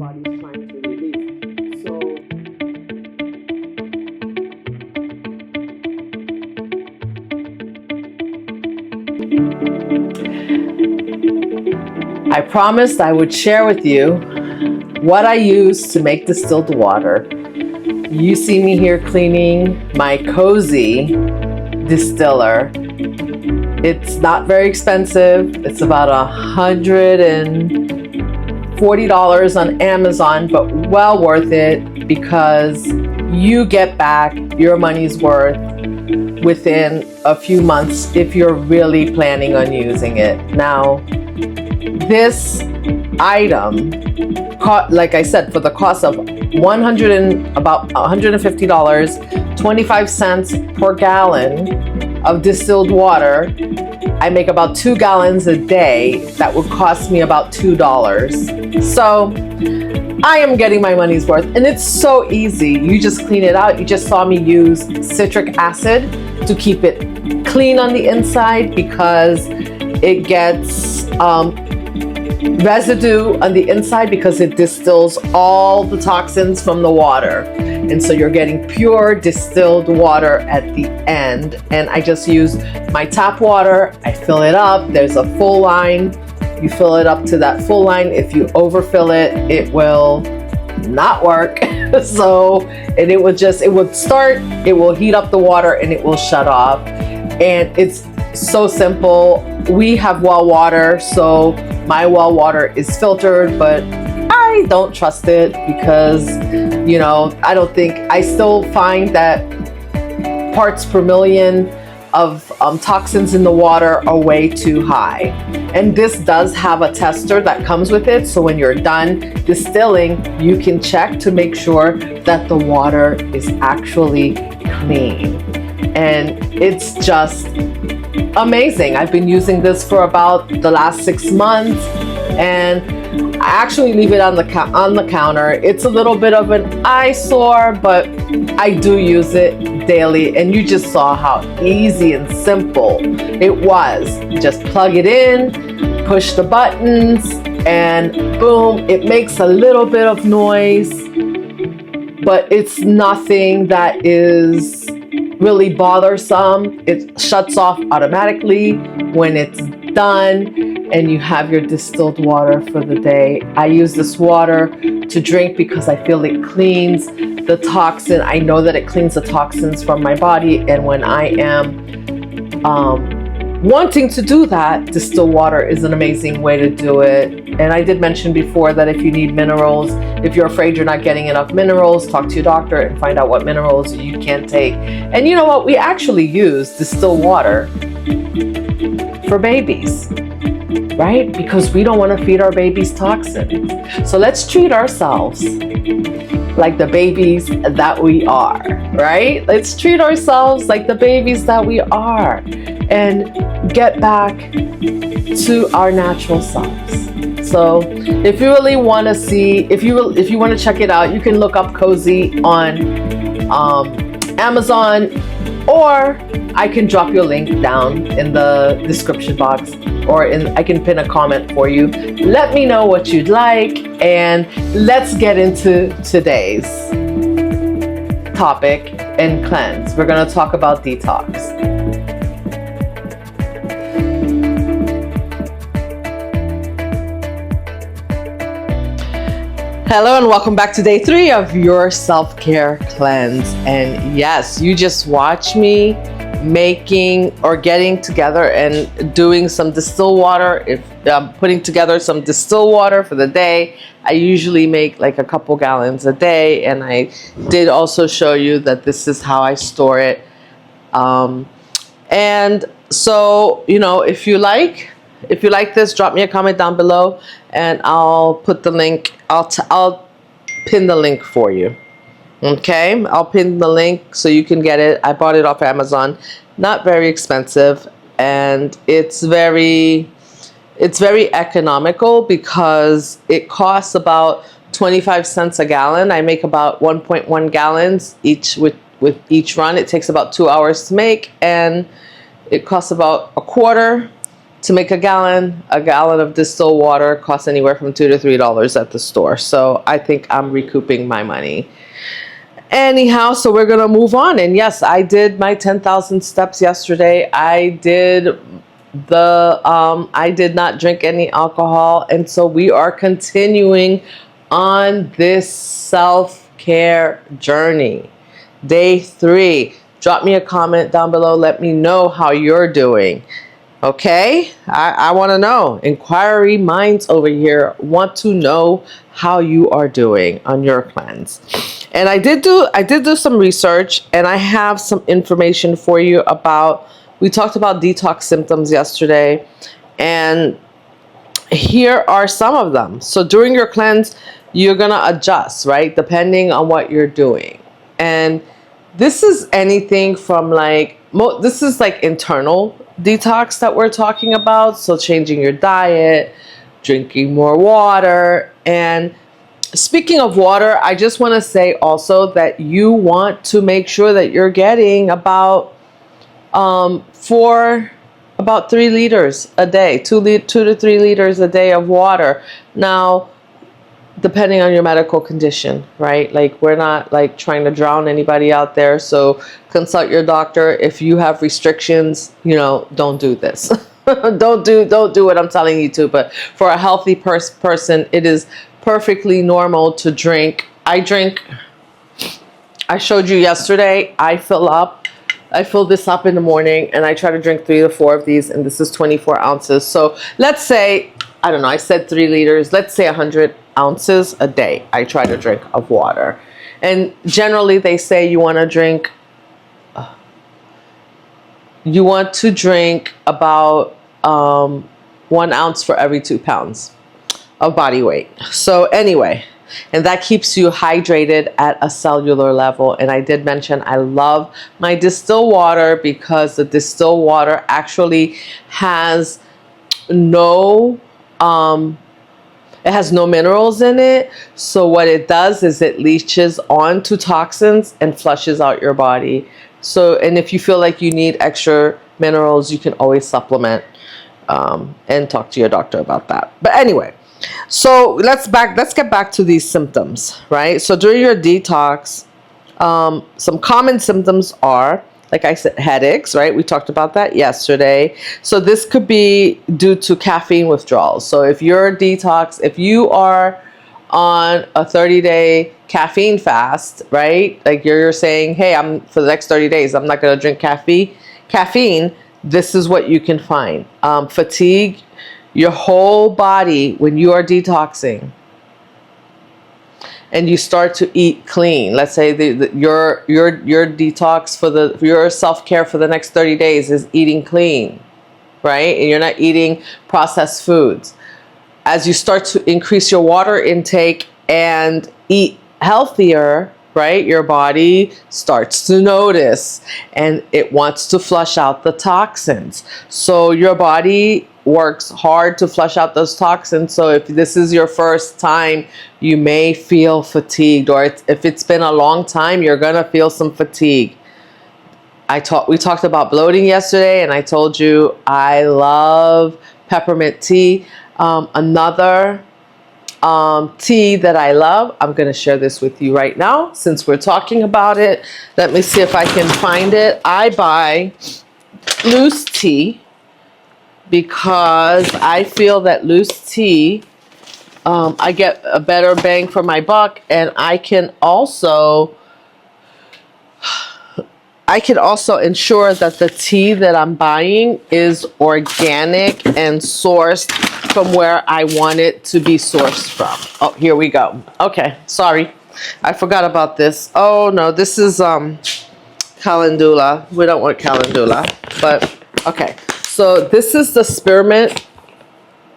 body is trying to release. So I promised I would share with you what I use to make distilled water. You see me here cleaning my Cozy Distiller. It's not very expensive. It's about $140 on Amazon, but well worth it because you get back your money's worth within a few months if you're really planning on using it. Now, this item, like I said, for the cost of about $150, 25 cents per gallon of distilled water, I make about 2 gallons a day. That would cost me about $2. So I am getting my money's worth, and it's so easy. You just clean it out. You just saw me use citric acid to keep it clean on the inside because it gets residue on the inside because it distills all the toxins from the water. And so you're getting pure distilled water at the end. And I just use my tap water. I fill it up. There's a full line. You fill it up to that full line. If you overfill it, it will not work. And it would start, it will heat up the water and it will shut off. And it's so simple. We have well water, so my well water is filtered, but I don't trust it because, I still find that parts per million of toxins in the water are way too high. And this does have a tester that comes with it. So when you're done distilling, you can check to make sure that the water is actually clean. And it's just amazing. I've been using this for about the last 6 months, and I actually leave it on the counter. It's a little bit of an eyesore, but I do use it daily, and you just saw how easy and simple it was. Just plug it in, push the buttons, and boom, it makes a little bit of noise, but it's nothing that is really bothersome. It shuts off automatically when it's done, and you have your distilled water for the day. I use this water to drink because I feel it cleans the toxin. I know that it cleans the toxins from my body, and when I am wanting to do that, distilled water is an amazing way to do it. And I did mention before that if you need minerals, if you're afraid you're not getting enough minerals, talk to your doctor and find out what minerals you can take. And you know what? We actually use distilled water for babies, right? Because we don't want to feed our babies toxins. So let's treat ourselves like the babies that we are, right? Let's treat ourselves like the babies that we are and get back to our natural selves. So if you really want to see, if you want to check it out, you can look up Cozy on Amazon, or I can drop your link down in the description box, or I can pin a comment for you. Let me know what you'd like, and let's get into today's topic and cleanse. We're going to talk about detox. Hello and welcome back to day 3 of your self-care cleanse. And yes, you just watch me making or getting together and doing some distilled water. If I'm putting together some distilled water for the day, I usually make like a couple gallons a day. And I did also show you that this is how I store it. And so, if you like this, drop me a comment down below and I'll put the link. I'll pin the link for you. Okay, I'll pin the link so you can get it. I bought it off Amazon. Not very expensive, and it's very economical because it costs about 25 cents a gallon. I make about 1.1 gallons each with each run. It takes about 2 hours to make, and it costs about $1.25 to make a gallon of distilled water costs anywhere from $2 to $3 at the store. So I think I'm recouping my money. Anyhow, so we're gonna move on. And yes, I did my 10,000 steps yesterday. I did not drink any alcohol, and so we are continuing on this self-care journey. Day 3. Drop me a comment down below. Let me know how you're doing. Okay? I want to know. Inquiry minds over here want to know how you are doing on your cleanse. And I did do some research, and I have some information for you about, we talked about detox symptoms yesterday, and here are some of them. So during your cleanse, you're going to adjust, right? Depending on what you're doing. And this is anything from this is like internal detox that we're talking about. So changing your diet, drinking more water. And speaking of water, I just want to say also that you want to make sure that you're getting about 3 liters a day, 2 to 3 liters a day of water. Now, depending on your medical condition, right? Like, we're not like trying to drown anybody out there. So consult your doctor. If you have restrictions, don't do this. don't do what I'm telling you to. But for a healthy person, it is perfectly normal to drink. I showed you yesterday, I fill this up in the morning, and I try to drink 3 to 4 of these, and this is 24 ounces. So let's say, I don't know, I said 3 liters, let's say 100 ounces a day I try to drink of water. And generally they say you want to drink about 1 ounce for every 2 pounds of body weight. So anyway, and that keeps you hydrated at a cellular level. And I did mention I love my distilled water because the distilled water actually has no minerals in it. So what it does is it leaches onto toxins and flushes out your body. So, and if you feel like you need extra minerals, you can always supplement and talk to your doctor about that. But anyway, so let's get back to these symptoms, right? So during your detox, some common symptoms are, like I said, headaches, right? We talked about that yesterday. So this could be due to caffeine withdrawals. So if you're if you are on a 30-day caffeine fast, right? Like you're saying, hey, for the next 30 days, I'm not going to drink caffeine. This is what you can find. Fatigue, your whole body when you are detoxing, and you start to eat clean. Let's say your detox for your self-care for the next 30 days is eating clean, right? And you're not eating processed foods. As you start to increase your water intake and eat healthier, right, your body starts to notice and it wants to flush out the toxins. So your body works hard to flush out those toxins. So if this is your first time, you may feel fatigued, or if it's been a long time, you're gonna feel some fatigue. We talked about bloating yesterday, and I told you I love peppermint tea. Another tea that I love, I'm gonna share this with you right now since we're talking about it. Let me see if I can find it. I buy loose tea because I feel that loose tea, I get a better bang for my buck, and I can also ensure that the tea that I'm buying is organic and sourced from where I want it to be sourced from. Oh, here we go. Okay, sorry, I forgot about this. Oh no, this is calendula. We don't want calendula, but okay. So this is the spearmint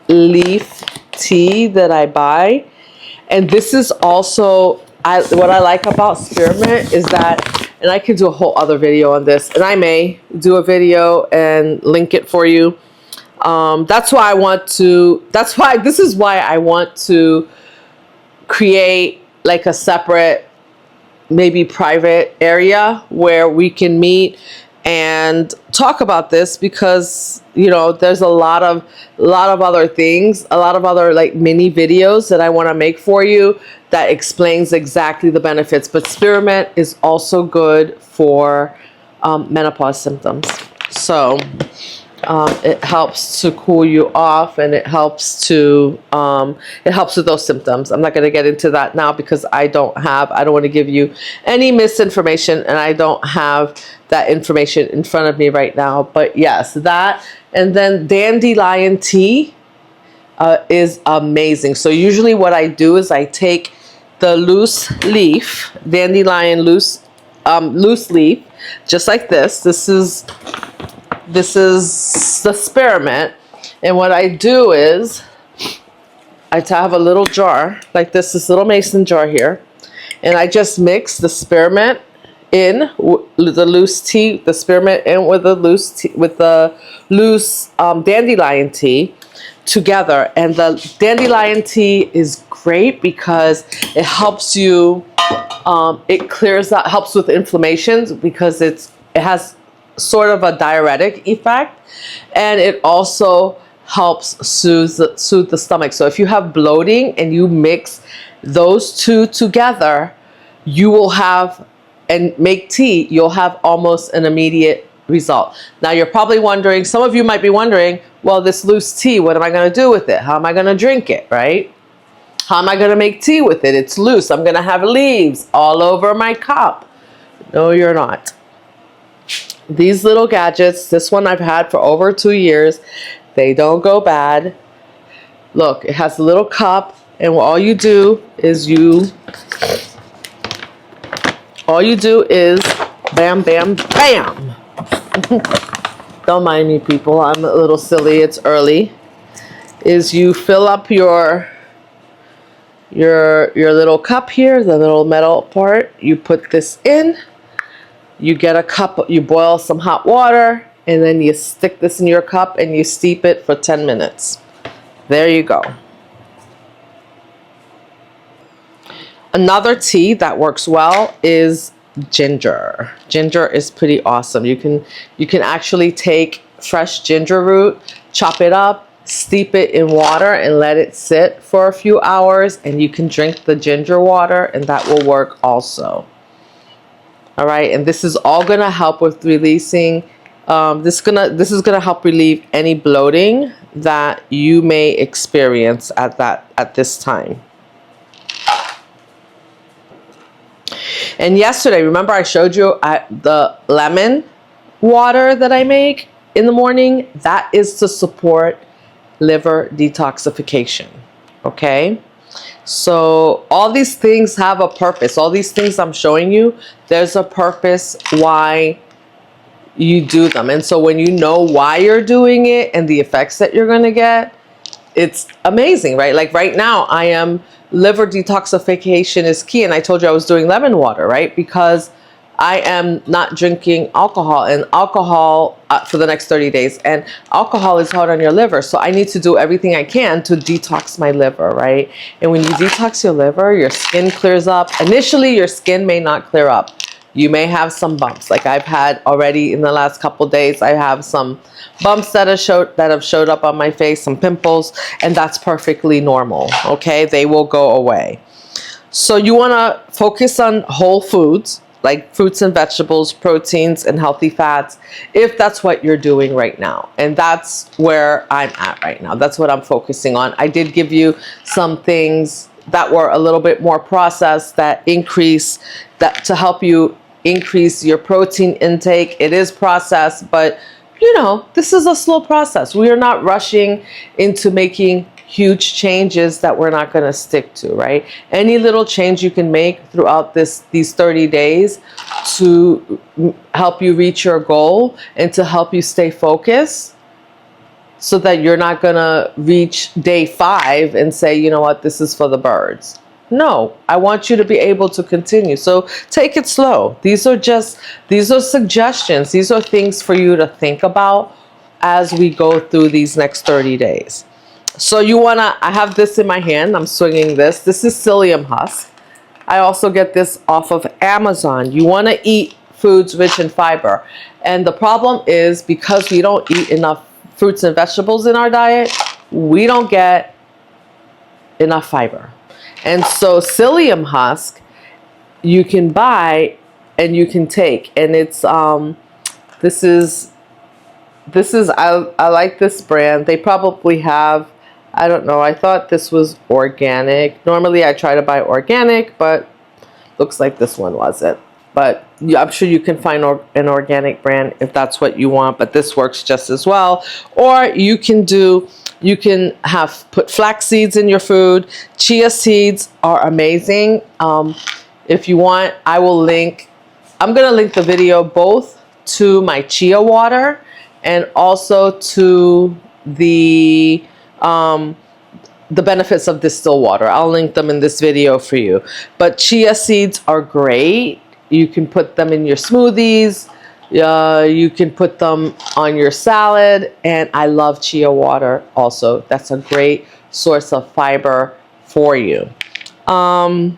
leaf tea that I buy. And this is also, what I like about spearmint is that, and I could do a whole other video on this, and I may do a video and link it for you. This is why I want to create like a separate, maybe private area where we can meet and talk about this, because there's a lot of other things, a lot of other like mini videos that I want to make for you that explains exactly the benefits. But spearmint is also good for menopause symptoms. So it helps to cool you off, and it helps with those symptoms. I'm not going to get into that now because I don't want to give you any misinformation, and I don't have that information in front of me right now. But yes, that, and then dandelion tea is amazing. So usually what I do is I take the loose leaf, dandelion loose leaf, just like this. This is the spearmint, and what I do is I have a little jar like this little mason jar here, and I just mix the spearmint in the loose tea, the spearmint in with the loose tea, with the loose dandelion tea together. And the dandelion tea is great because it helps you, it clears out, helps with inflammations, because it has sort of a diuretic effect, and it also helps soothe the stomach. So if you have bloating and you mix those two together, you will have, and make tea, you'll have almost an immediate result. Now you're probably wondering, some of you might be wondering, well, this loose tea, what am I going to do with it? How am I going to drink it, right? How am I going to make tea with it? It's loose. I'm going to have leaves all over my cup. No, you're not. These little gadgets, this one I've had for over 2 years, they don't go bad. Look, it has a little cup, and all you do is bam, bam, bam. Don't mind me, people. I'm a little silly. It's early. Is you fill up your little cup here, the little metal part. You put this in. You get a cup, you boil some hot water, and then you stick this in your cup and you steep it for 10 minutes. There you go. Another tea that works well is ginger. Ginger is pretty awesome. You can actually take fresh ginger root, chop it up, steep it in water, and let it sit for a few hours, and you can drink the ginger water, and that will work also. All right, and this is all gonna help with releasing. This is gonna help relieve any bloating that you may experience at this time. And yesterday, remember I showed you the lemon water that I make in the morning? That is to support liver detoxification. Okay. So all these things have a purpose. All these things I'm showing you, there's a purpose why you do them. And so when you know why you're doing it and the effects that you're going to get, it's amazing, right? Like right now, liver detoxification is key. And I told you I was doing lemon water, right? Because I am not drinking alcohol, and alcohol for the next 30 days. And alcohol is hard on your liver. So I need to do everything I can to detox my liver, right? And when you detox your liver, your skin clears up. Initially, your skin may not clear up. You may have some bumps. Like I've had already in the last couple days, I have some bumps that have showed up on my face, some pimples, and that's perfectly normal, okay? They will go away. So you want to focus on whole foods, like fruits and vegetables, proteins, and healthy fats, if that's what you're doing right now. And that's where I'm at right now. That's what I'm focusing on. I did give you some things that were a little bit more processed to help you increase your protein intake. It is processed, but this is a slow process. We are not rushing into making huge changes that we're not going to stick to, right? Any little change you can make throughout these 30 days to help you reach your goal and to help you stay focused, so that you're not going to reach day 5 and say, you know what, this is for the birds. No, I want you to be able to continue. So take it slow. These are suggestions. These are things for you to think about as we go through these next 30 days. So I have this in my hand. I'm swinging this. This is psyllium husk. I also get this off of Amazon. You want to eat foods rich in fiber. And the problem is, because we don't eat enough fruits and vegetables in our diet, we don't get enough fiber. And so psyllium husk you can buy and you can take, and it's this is I like this brand. They probably have, I don't know, I thought this was organic. Normally I try to buy organic, but looks like this one wasn't. But I'm sure you can find an organic brand if that's what you want, but this works just as well. Or you can put flax seeds in your food. Chia seeds are amazing. If you want, I'm going to link the video both to my chia water and also to the benefits of distilled water. I'll link them in this video for you. But chia seeds are great. You can put them in your smoothies. You can put them on your salad. And I love chia water also. That's a great source of fiber for you. And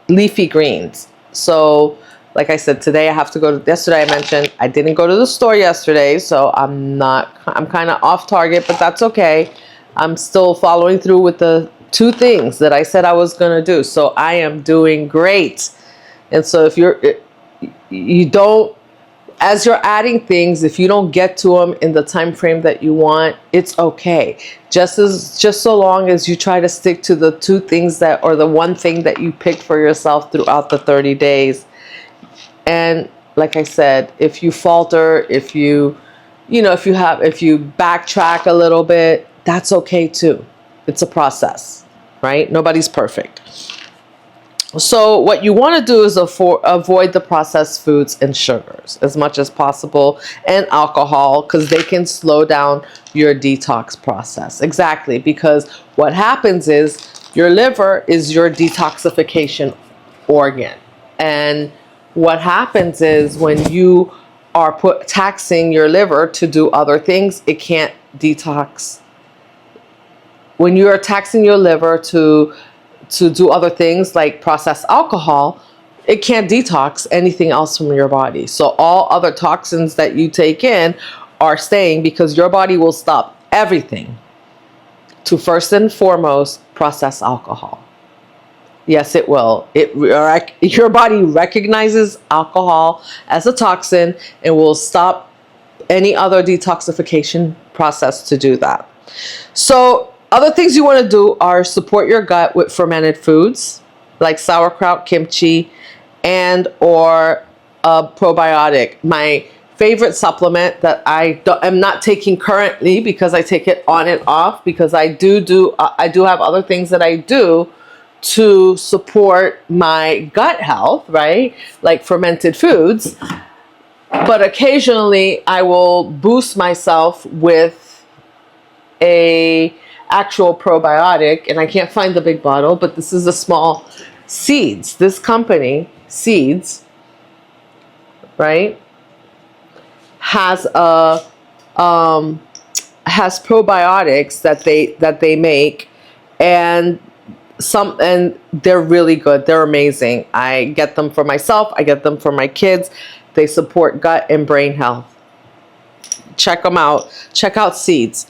leafy greens. So like I said, today I have to go to, yesterday I mentioned I didn't go to the store yesterday, so I'm kind of off target, but that's okay. I'm still following through with the 2 things that I said I was going to do. So I am doing great. And so if as you're adding things, if you don't get to them in the time frame that you want, it's okay. Just so long as you try to stick to the 2 things or the 1 thing that you picked for yourself throughout the 30 days. And like I said, if you falter, if you backtrack a little bit, that's okay too. It's a process, right? Nobody's perfect. So what you want to do is avoid the processed foods and sugars as much as possible, and alcohol, because they can slow down your detox process. Exactly, because what happens is your liver is your detoxification organ. And what happens is when you are taxing your liver to do other things, it can't detox. When you are taxing your liver to do other things like process alcohol, it can't detox anything else from your body. So all other toxins that you take in are staying, because your body will stop everything to first and foremost process alcohol. Yes, it will. Your body recognizes alcohol as a toxin and will stop any other detoxification process to do that. So other things you want to do are support your gut with fermented foods like sauerkraut, kimchi, and or a probiotic. My favorite supplement that I am not taking currently, because I take it on and off, because I do have other things that I do to support my gut health, right? Like fermented foods. But occasionally I will boost myself with a actual probiotic, and I can't find the big bottle, but this is a small Seeds. This company, Seeds, right, has probiotics that they make, and they're really good. They're amazing. I get them for myself. I get them for my kids. They support gut and brain health. Check them out. Check out Seeds.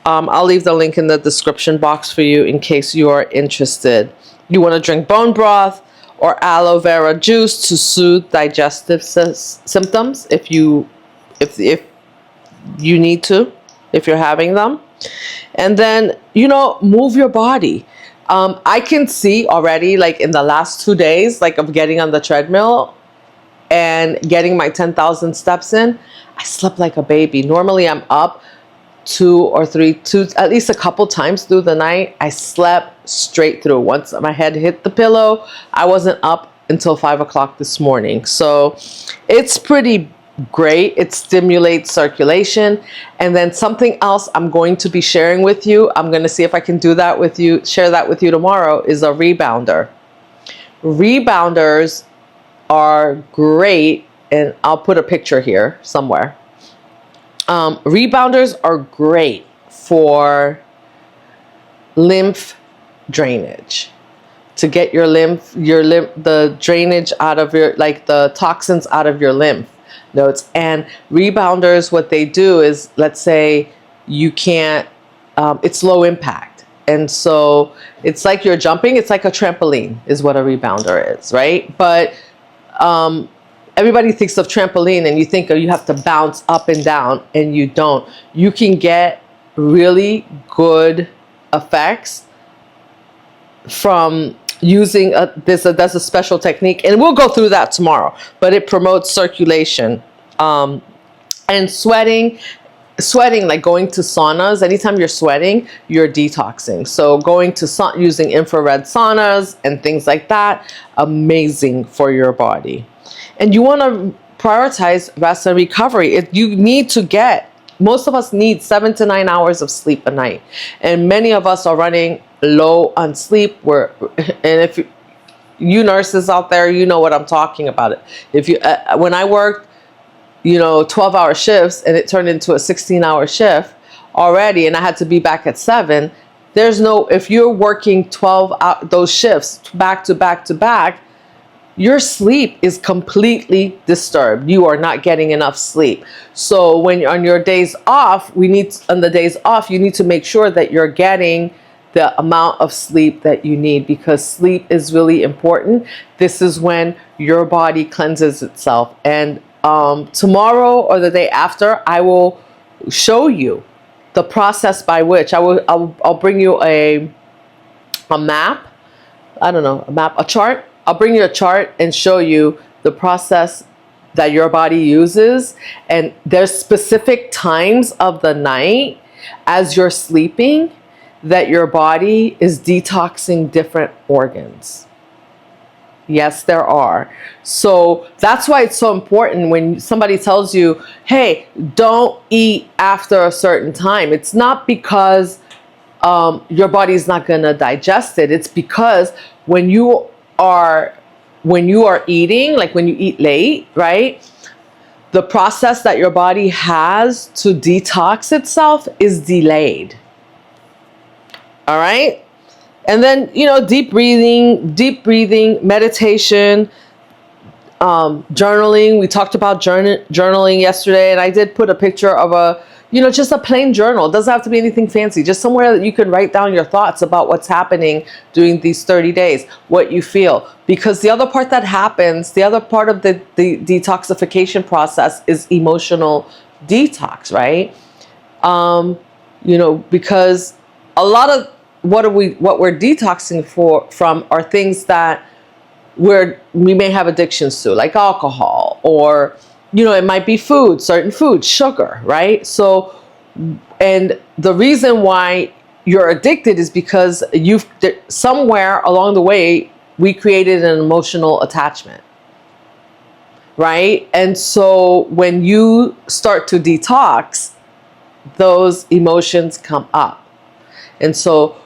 I'll leave the link in the description box for you in case you are interested. You want to drink bone broth or aloe vera juice to soothe digestive symptoms if you need to, if you're having them. And then, move your body. I can see already, like in the last 2 days, like of getting on the treadmill and getting my 10,000 steps in, I slept like a baby. Normally I'm up at least a couple times through the night. I slept straight through. Once my head hit the pillow, I wasn't up until 5 o'clock this morning. So it's pretty great. It stimulates circulation. And then something else I'm going to be sharing with you, I'm going to see if I can share that with you tomorrow, is a rebounder. Rebounders are great, and I'll put a picture here somewhere. Rebounders are great for lymph drainage. to get the drainage out of your, like the toxins out of your lymph nodes. And rebounders, what they do is, let's say you can't, it's low impact. And so it's like you're jumping, it's like a trampoline is what a rebounder is, right? But everybody thinks of trampoline and you think, oh, you have to bounce up and down, and you don't. You can get really good effects from using that's a special technique, and we'll go through that tomorrow, but it promotes circulation. And sweating, like going to saunas, anytime you're sweating, you're detoxing. So going to using infrared saunas and things like that, amazing for your body. And you want to prioritize rest and recovery. You need to get, most of us need 7 to 9 hours of sleep a night. And many of us are running low on sleep. And if you nurses out there, you know what I'm talking about. If you, when I worked, 12-hour shifts, and it turned into a 16-hour shift already, and I had to be back at 7. If you're working 12 those shifts back to back to back, your sleep is completely disturbed. You are not getting enough sleep. So when on your days off, you need to make sure that you're getting the amount of sleep that you need, because sleep is really important. This is when your body cleanses itself. And tomorrow or the day after, I will show you the process by which I'll bring you a map. A chart. I'll bring you a chart and show you the process that your body uses. And there's specific times of the night as you're sleeping that your body is detoxing different organs. Yes, there are. So that's why it's so important when somebody tells you, hey, don't eat after a certain time. It's not because your body's not going to digest it. It's because when you are eating, like when you eat late, right? The process that your body has to detox itself is delayed. All right? And then, deep breathing, meditation, journaling. We talked about journaling yesterday, and I did put a picture of just a plain journal. It doesn't have to be anything fancy, just somewhere that you can write down your thoughts about what's happening during these 30 days, what you feel. Because the other part that happens, the other part of the detoxification process is emotional detox, right? Because a lot of what we're detoxing from are things that we may have addictions to, like alcohol, or it might be food, certain foods, sugar, right? So, and the reason why you're addicted is because somewhere along the way we created an emotional attachment, right? And so when you start to detox, those emotions come up. And so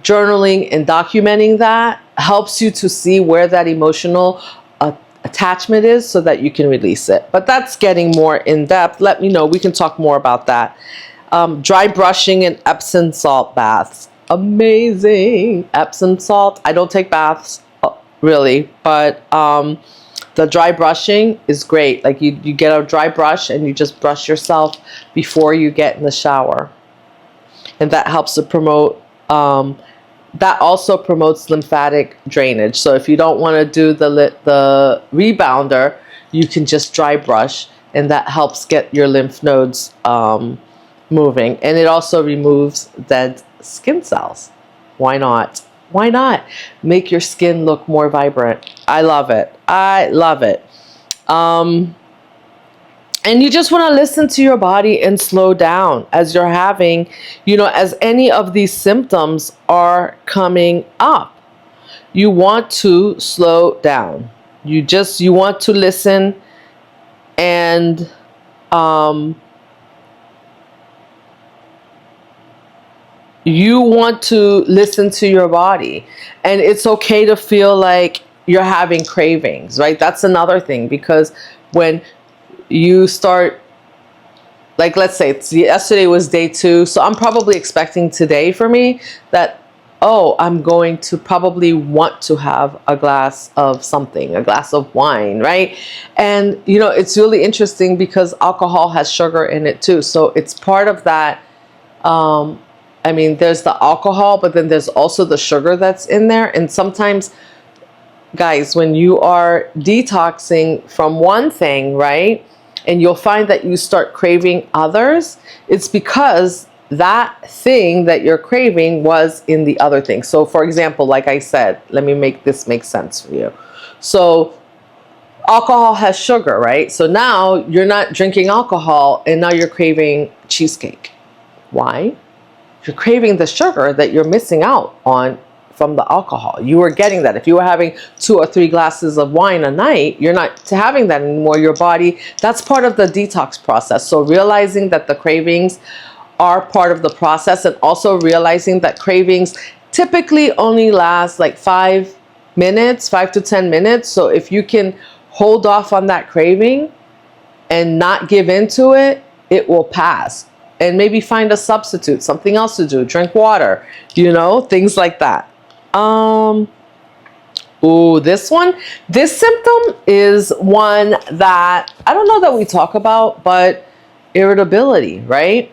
journaling and documenting that helps you to see where that emotional attachment is, so that you can release it. But that's getting more in depth. Let me know. We can talk more about that. Dry brushing and Epsom salt baths. Amazing. Epsom salt. I don't take baths really, but the dry brushing is great. Like you get a dry brush and you just brush yourself before you get in the shower. And that helps to promote that also promotes lymphatic drainage. So if you don't want to do the rebounder, you can just dry brush, and that helps get your lymph nodes moving. And it also removes dead skin cells. Why not? Why not? Make your skin look more vibrant. I love it. I love it. And you just want to listen to your body and slow down as you're having, as any of these symptoms are coming up. You want to slow down. You want to listen, and you want to listen to your body. And it's okay to feel like you're having cravings, right? That's another thing, because when you start, like, let's say yesterday was day 2, so I'm probably expecting today for me that oh, I'm going to probably want to have a glass of something, a glass of wine, right? And, you know, it's really interesting because alcohol has sugar in it too. So it's part of that. I mean, there's the alcohol, but then there's also the sugar that's in there. And sometimes, guys, when you are detoxing from one thing, right, and you'll find that you start craving others, it's because that thing that you're craving was in the other thing. So for example, like I said, let me make this make sense for you. So alcohol has sugar, right? So now you're not drinking alcohol and now you're craving cheesecake. Why? You're craving the sugar that you're missing out on from the alcohol. You were getting that. If you were having 2 or 3 glasses of wine a night, you're not having that anymore. Your body, that's part of the detox process. So realizing that the cravings are part of the process, and also realizing that cravings typically only last like 5 minutes, 5 to 10 minutes. So if you can hold off on that craving and not give into it, it will pass. And maybe find a substitute, something else to do, drink water, you know, things like that. Ooh, this symptom is one that I don't know that we talk about, but irritability, right?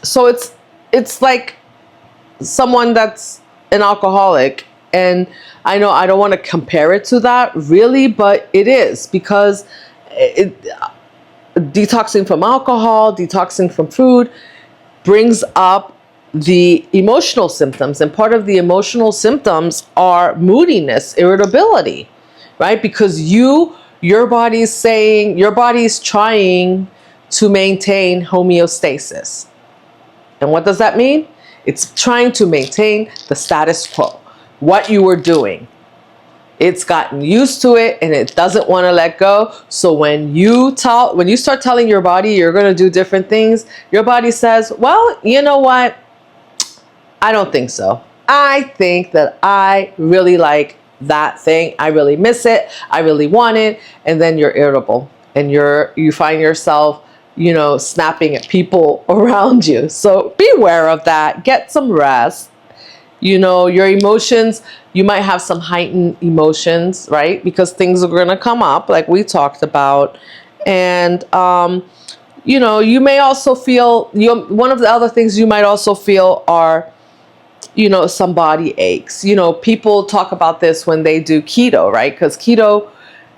So it's like someone that's an alcoholic, and I know I don't want to compare it to that really, but it is, because detoxing from alcohol, detoxing from food brings up the emotional symptoms, and part of the emotional symptoms are moodiness, irritability, right? Because your body's saying, your body's trying to maintain homeostasis. And what does that mean? It's trying to maintain the status quo, what you were doing. It's gotten used to it and it doesn't want to let go. So when you start telling your body you're going to do different things, your body says, well, you know what? I don't think so. I think that I really like that thing. I really miss it. I really want it. And then you're irritable and you find yourself, you know, snapping at people around you. So beware of that. Get some rest. You know, your emotions, you might have some heightened emotions, right? Because things are going to come up, like we talked about. And, you know, you may also feel, one of the other things you might also feel are, you know, some body aches. You know, people talk about this when they do keto, right? Because keto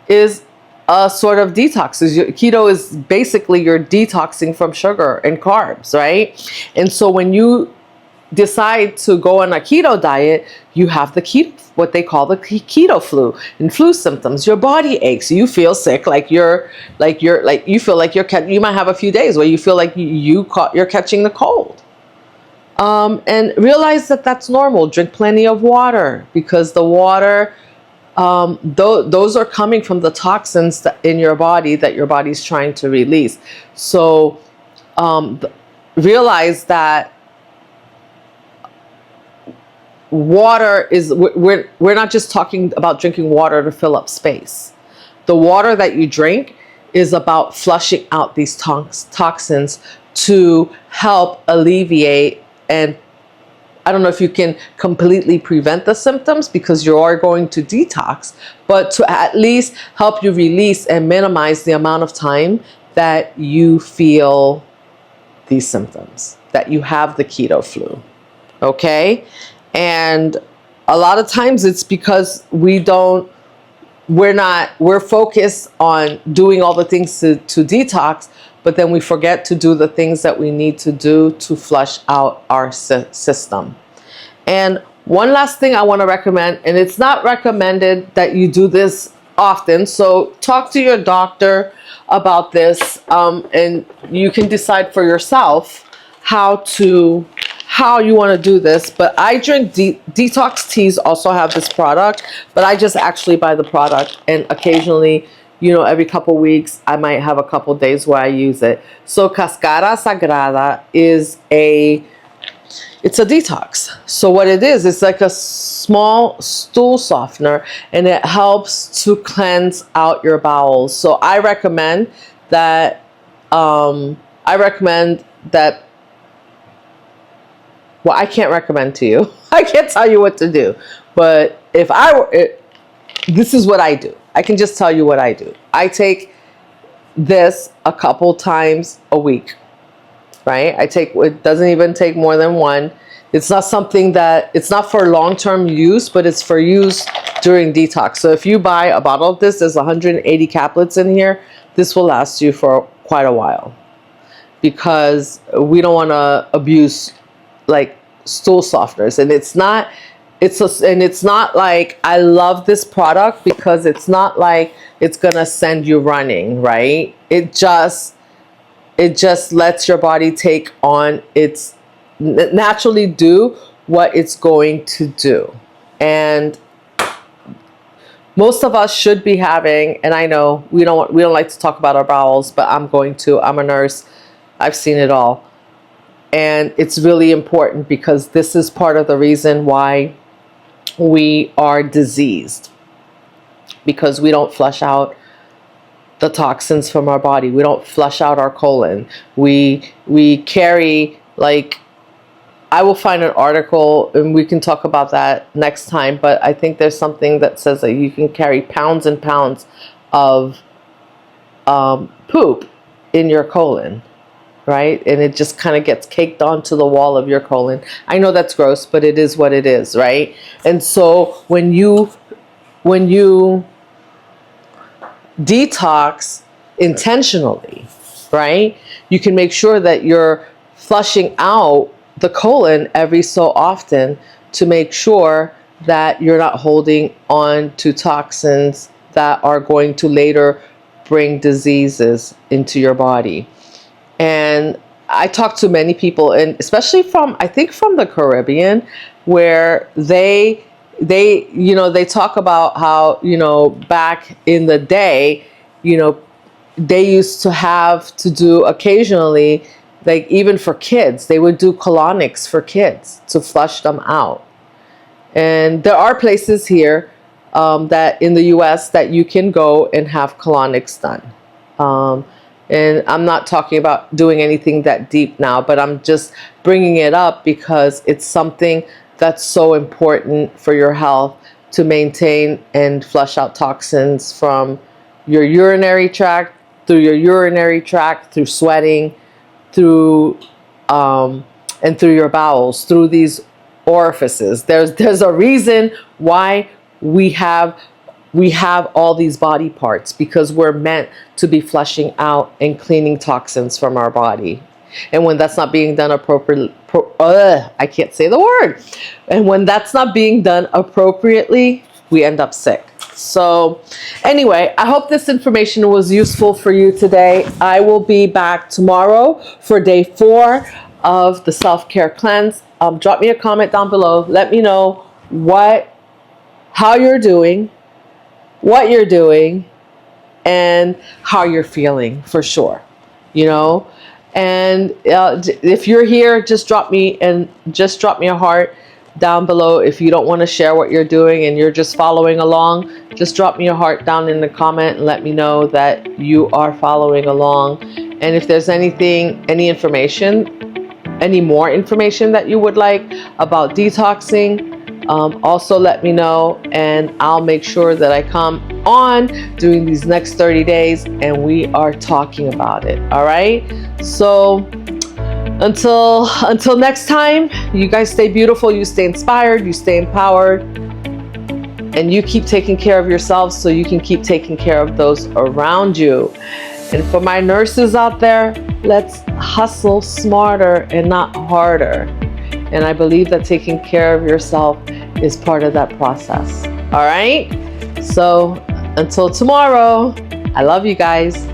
is a sort of detox. Keto is basically you're detoxing from sugar and carbs, right? And so when you decide to go on a keto diet, you have the keto, what they call the keto flu, and flu symptoms. Your body aches. You feel sick, you feel like you might have a few days where you feel like you're catching the cold. And realize that that's normal. Drink plenty of water, because the water, those are coming from the toxins in your body that your body's trying to release. So realize that water is, we're not just talking about drinking water to fill up space. The water that you drink is about flushing out these toxins to help alleviate, and I don't know if you can completely prevent the symptoms because you are going to detox, but to at least help you release and minimize the amount of time that you feel these symptoms, that you have the keto flu. Okay? And a lot of times it's because we're focused on doing all the things to detox, but then we forget to do the things that we need to do to flush out our system. And one last thing I want to recommend, and it's not recommended that you do this often, so talk to your doctor about this, and you can decide for yourself how you want to do this. But I drink detox teas also have this product, but I just actually buy the product, and occasionally, you know, every couple weeks I might have a couple days where I use it. So Cascara Sagrada it's a detox. So what it is, it's like a small stool softener, and it helps to cleanse out your bowels. So I recommend that well, I can't recommend to you. I can't tell you what to do. But if this is what I do. I can just tell you what I do. I take this a couple times a week, right? It doesn't even take more than one. It's not something that, it's not for long-term use, but it's for use during detox. So if you buy a bottle of this, there's 180 caplets in here. This will last you for quite a while, because we don't want to abuse like stool softeners. And it's not like, I love this product because it's not like it's gonna send you running, right? It just lets your body take on naturally do what it's going to do. And most of us should be having, and I know we don't like to talk about our bowels, but I'm going to. I'm a nurse. I've seen it all. And it's really important, because this is part of the reason why we are diseased, because we don't flush out the toxins from our body. We don't flush out our colon. We carry, like, I will find an article and we can talk about that next time, but I think there's something that says that you can carry pounds and pounds of poop in your colon, right? And it just kind of gets caked onto the wall of your colon. I know that's gross, but it is what it is, right? And so when you detox intentionally, right, you can make sure that you're flushing out the colon every so often to make sure that you're not holding on to toxins that are going to later bring diseases into your body. And I talk to many people, and especially I think from the Caribbean, where they talk about how, back in the day, they used to have to do occasionally, like even for kids, they would do colonics for kids to flush them out. And there are places here that in the US that you can go and have colonics done. And I'm not talking about doing anything that deep now, but I'm just bringing it up because it's something that's so important for your health, to maintain and flush out toxins from your urinary tract, through sweating, through and through your bowels, through these orifices. There's a reason why we have all these body parts, because we're meant to be flushing out and cleaning toxins from our body. And when that's not being done appropriately, I can't say the word. And when that's not being done appropriately, we end up sick. So anyway, I hope this information was useful for you today. I will be back tomorrow for day 4 of the self-care cleanse. Drop me a comment down below. Let me know how you're doing, what you're doing, and how you're feeling, for sure. And if you're here, just drop me a heart down below. If you don't want to share what you're doing and you're just following along, just drop me a heart down in the comment and let me know that you are following along. And if there's any more information that you would like about detoxing, also let me know, and I'll make sure that I come on during these next 30 days and we are talking about it. All right. So until next time, you guys stay beautiful, you stay inspired, you stay empowered, and you keep taking care of yourselves so you can keep taking care of those around you. And for my nurses out there, let's hustle smarter and not harder. And I believe that taking care of yourself is part of that process. All right? So until tomorrow, I love you guys.